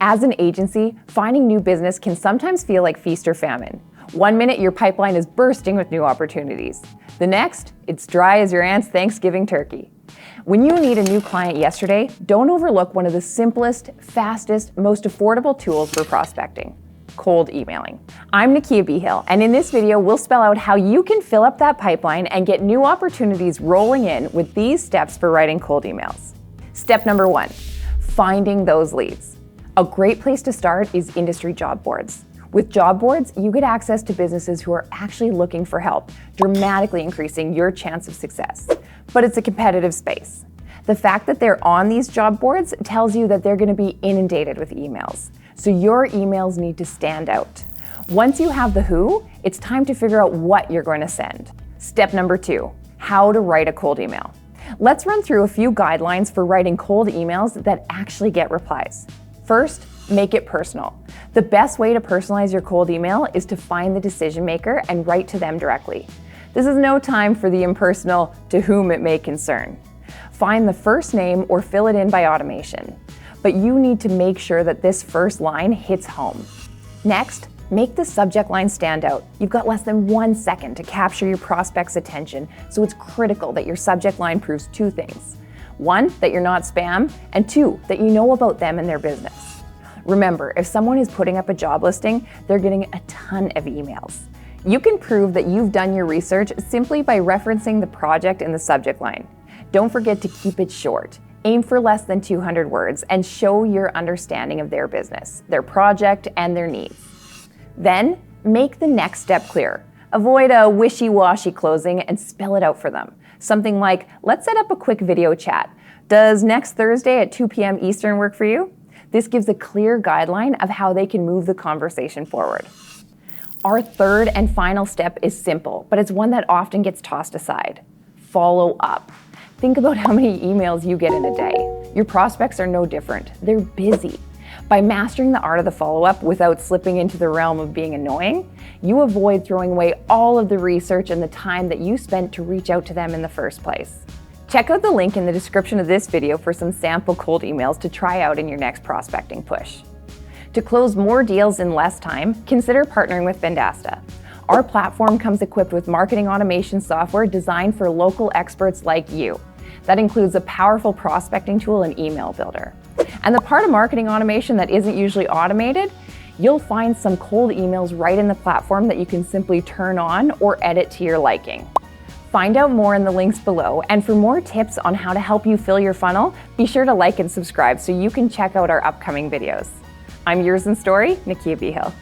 As an agency, finding new business can sometimes feel like feast or famine. One minute, your pipeline is bursting with new opportunities. The next, it's dry as your aunt's Thanksgiving turkey. When you need a new client yesterday, don't overlook one of the simplest, fastest, most affordable tools for prospecting: cold emailing. I'm Nakia Behill, and in this video, we'll spell out how you can fill up that pipeline and get new opportunities rolling in with these steps for writing cold emails. Step number 1, finding those leads. A great place to start is industry job boards. With job boards, you get access to businesses who are actually looking for help, dramatically increasing your chance of success. But it's a competitive space. The fact that they're on these job boards tells you that they're going to be inundated with emails. So your emails need to stand out. Once you have the who, it's time to figure out what you're going to send. Step number 2, how to write a cold email. Let's run through a few guidelines for writing cold emails that actually get replies. First, make it personal. The best way to personalize your cold email is to find the decision maker and write to them directly. This is no time for the impersonal "to whom it may concern." Find the first name or fill it in by automation. But you need to make sure that this first line hits home. Next, make the subject line stand out. You've got less than 1 second to capture your prospect's attention, so it's critical that your subject line proves 2 things. 1, that you're not spam, and 2, that you know about them and their business. Remember, if someone is putting up a job listing, they're getting a ton of emails. You can prove that you've done your research simply by referencing the project in the subject line. Don't forget to keep it short. Aim for less than 200 words and show your understanding of their business, their project, and their needs. Then, make the next step clear. Avoid a wishy-washy closing and spell it out for them. Something like, let's set up a quick video chat. Does next Thursday at 2 p.m. Eastern work for you? This gives a clear guideline of how they can move the conversation forward. Our third and final step is simple, but it's one that often gets tossed aside. Follow up. Think about how many emails you get in a day. Your prospects are no different. They're busy. By mastering the art of the follow-up without slipping into the realm of being annoying, you avoid throwing away all of the research and the time that you spent to reach out to them in the first place. Check out the link in the description of this video for some sample cold emails to try out in your next prospecting push. To close more deals in less time, consider partnering with Vendasta. Our platform comes equipped with marketing automation software designed for local experts like you. That includes a powerful prospecting tool and email builder. And the part of marketing automation that isn't usually automated, you'll find some cold emails right in the platform that you can simply turn on or edit to your liking. Find out more in the links below, and for more tips on how to help you fill your funnel, be sure to like and subscribe so you can check out our upcoming videos. I'm yours in story, Nakia Behill.